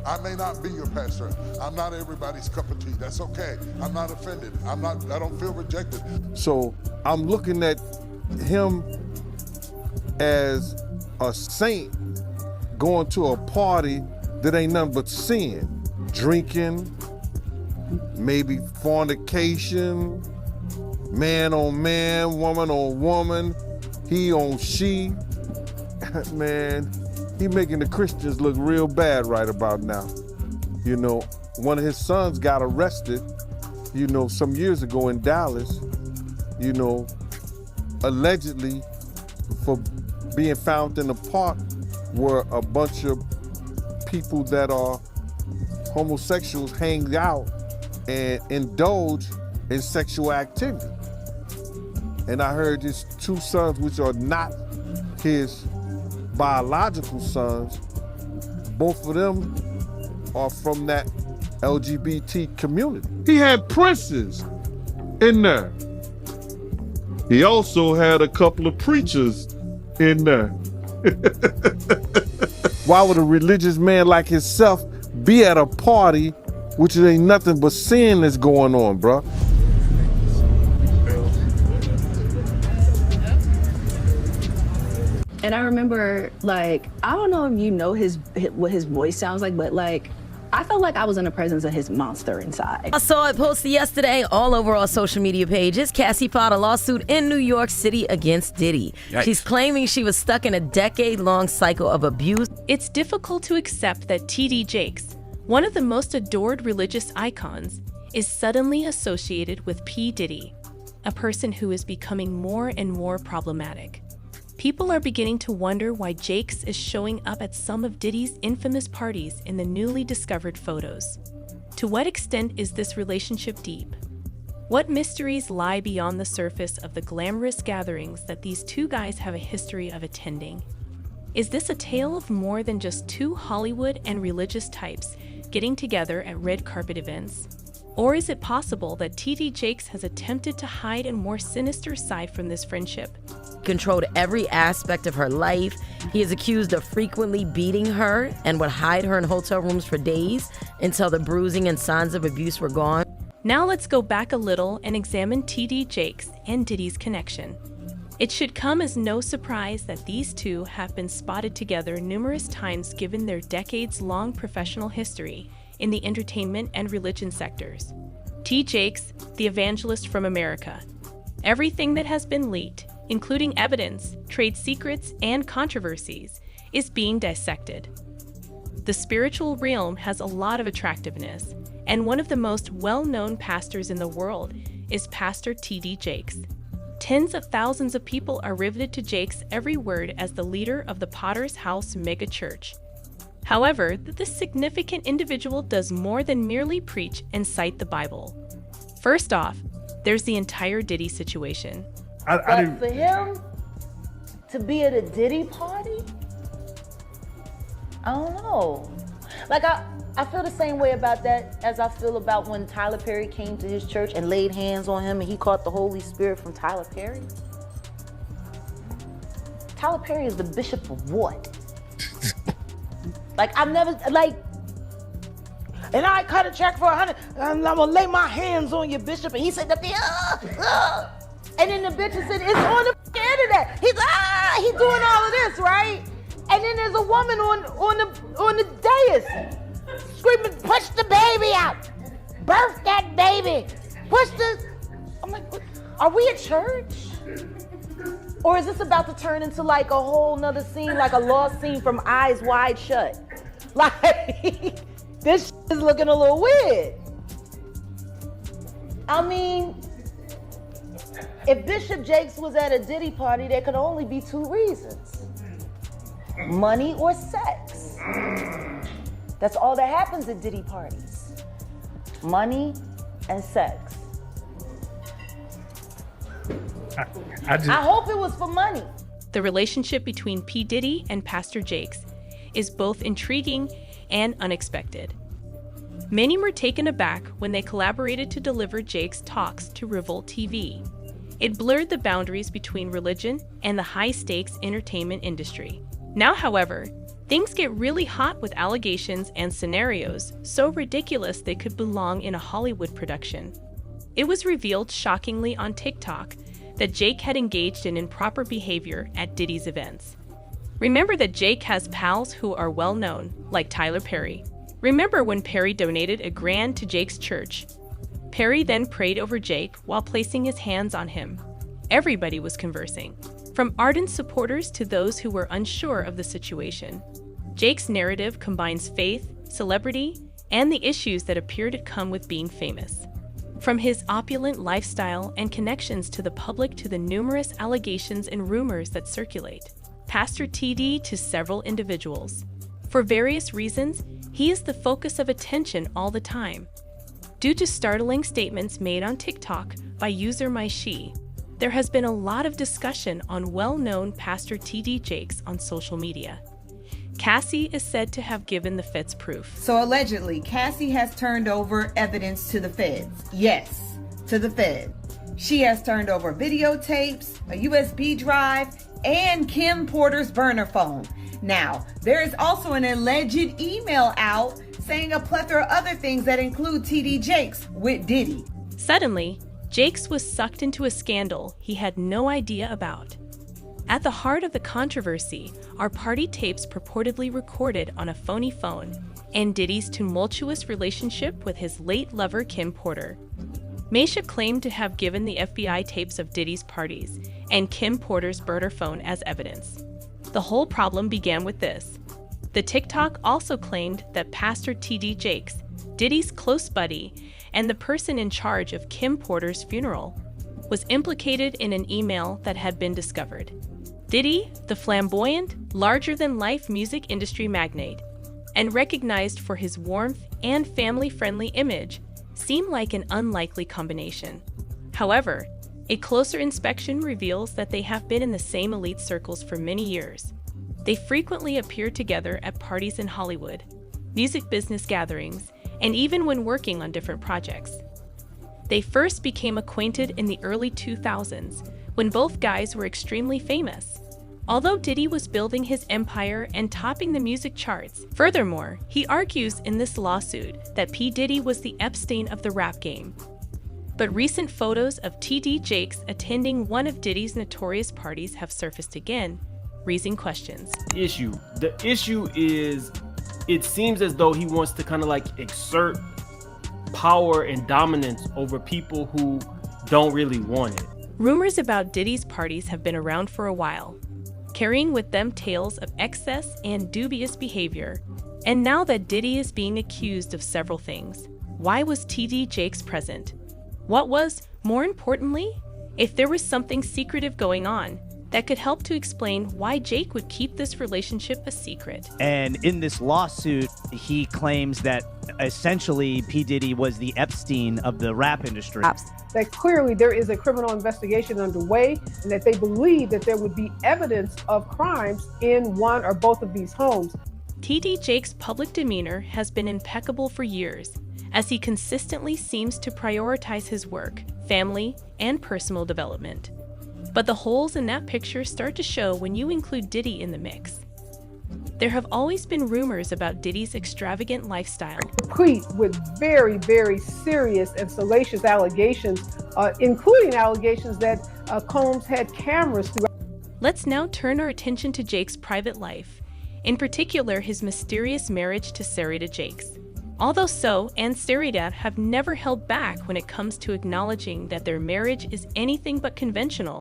I may not be your pastor. I'm not everybody's cup of tea. That's okay. I'm not offended. I don't feel rejected. So I'm looking at him as a saint going to a party that ain't nothing but sin. Drinking, maybe fornication, man on man, woman on woman, he on she. Man, he making the Christians look real bad right about now. You know, one of his sons got arrested, you know, some years ago in Dallas, you know, allegedly for being found in a park where a bunch of people that are homosexuals hang out and indulge in sexual activity. And I heard his two sons, which are not his biological sons, both of them are from that LGBT community. He had princes in there. He also had a couple of preachers in there. Why would a religious man like himself be at a party which ain't nothing but sin that's going on, bruh? And I remember, like, I don't know if you know what his voice sounds like, but like, I felt like I was in the presence of his monster inside. I saw it posted yesterday all over our social media pages. Cassie filed a lawsuit in New York City against Diddy. Yikes. She's claiming she was stuck in a decade-long cycle of abuse. It's difficult to accept that TD Jakes, one of the most adored religious icons, is suddenly associated with P. Diddy, a person who is becoming more and more problematic. People are beginning to wonder why Jakes is showing up at some of Diddy's infamous parties in the newly discovered photos. To what extent is this relationship deep? What mysteries lie beyond the surface of the glamorous gatherings that these two guys have a history of attending? Is this a tale of more than just two Hollywood and religious types getting together at red carpet events? Or is it possible that TD Jakes has attempted to hide a more sinister side from this friendship? Controlled every aspect of her life. He is accused of frequently beating her and would hide her in hotel rooms for days until the bruising and signs of abuse were gone. Now let's go back a little and examine TD Jakes and Diddy's connection. It should come as no surprise that these two have been spotted together numerous times given their decades-long professional history in the entertainment and religion sectors. T. Jakes, the evangelist from America. Everything that has been leaked, including evidence, trade secrets, and controversies, is being dissected. The spiritual realm has a lot of attractiveness, and one of the most well-known pastors in the world is Pastor TD Jakes. Tens of thousands of people are riveted to Jakes' every word as the leader of the Potter's House megachurch. However, this significant individual does more than merely preach and cite the Bible. First off, there's the entire Diddy situation. But for him to be at a Diddy party, I don't know. Like I feel the same way about that as I feel about when Tyler Perry came to his church and laid hands on him and he caught the Holy Spirit from Tyler Perry. Tyler Perry is the bishop of what? Like I've never, like, and I cut a check for $100 and I'm gonna lay my hands on you, bishop. And he said, and then the bitch said, it's on the internet. He's doing all of this, right? And then there's a woman on the dais screaming, push the baby out. Birth that baby. I'm like, are we at church? Or is this about to turn into like a whole nother scene, like a lost scene from Eyes Wide Shut? Like, this is looking a little weird. I mean, if Bishop Jakes was at a Diddy party, there could only be two reasons. Money or sex. That's all that happens at Diddy parties. Money and sex. I hope it was for money. The relationship between P. Diddy and Pastor Jakes is both intriguing and unexpected. Many were taken aback when they collaborated to deliver Jakes' talks to Revolt TV. It blurred the boundaries between religion and the high-stakes entertainment industry. Now, however, Things get really hot with allegations and scenarios so ridiculous they could belong in a Hollywood production. It was revealed shockingly on TikTok that Jake had engaged in improper behavior at Diddy's events. Remember that Jake has pals who are well known, like Tyler Perry. Remember when Perry donated $1,000 to Jake's church? Perry then prayed over Jake while placing his hands on him. Everybody was conversing, from ardent supporters to those who were unsure of the situation. Jake's narrative combines faith, celebrity, and the issues that appear to come with being famous. From his opulent lifestyle and connections to the public to the numerous allegations and rumors that circulate. Pastor TD to several individuals. For various reasons, he is the focus of attention all the time. Due to startling statements made on TikTok by user MyShe, there has been a lot of discussion on well-known Pastor TD Jakes on social media. Cassie is said to have given the feds proof. So allegedly, Cassie has turned over evidence to the feds. Yes, to the Fed. She has turned over videotapes, a USB drive, and Kim Porter's burner phone. Now, there is also an alleged email out saying a plethora of other things that include TD Jakes with Diddy. Suddenly, Jakes was sucked into a scandal he had no idea about. At the heart of the controversy are party tapes purportedly recorded on a phony phone and Diddy's tumultuous relationship with his late lover Kim Porter. Maisha claimed to have given the FBI tapes of Diddy's parties and Kim Porter's burner phone as evidence. The whole problem began with this. The TikTok also claimed that Pastor TD Jakes, Diddy's close buddy, and the person in charge of Kim Porter's funeral, was implicated in an email that had been discovered. Diddy, the flamboyant, larger-than-life music industry magnate, and recognized for his warmth and family-friendly image, seemed like an unlikely combination. However, a closer inspection reveals that they have been in the same elite circles for many years. They frequently appear together at parties in Hollywood, music business gatherings, and even when working on different projects. They first became acquainted in the early 2000s, when both guys were extremely famous. Although Diddy was building his empire and topping the music charts, furthermore, he argues in this lawsuit that P. Diddy was the Epstein of the rap game. But recent photos of TD Jakes attending one of Diddy's notorious parties have surfaced again, raising questions. The issue is, it seems as though he wants to kind of like exert power and dominance over people who don't really want it. Rumors about Diddy's parties have been around for a while, carrying with them tales of excess and dubious behavior. And now that Diddy is being accused of several things, why was TD Jakes present? What was, more importantly, if there was something secretive going on that could help to explain why Jake would keep this relationship a secret? And in this lawsuit, he claims that essentially P. Diddy was the Epstein of the rap industry. That clearly there is a criminal investigation underway and that they believe that there would be evidence of crimes in one or both of these homes. TD Jakes' public demeanor has been impeccable for years, as he consistently seems to prioritize his work, family, and personal development. But the holes in that picture start to show when you include Diddy in the mix. There have always been rumors about Diddy's extravagant lifestyle, Complete with very, very serious and salacious allegations, including allegations that Combs had cameras throughout. Let's now turn our attention to Jake's private life, in particular his mysterious marriage to Sarita Jakes. Although So and Sarita have never held back when it comes to acknowledging that their marriage is anything but conventional,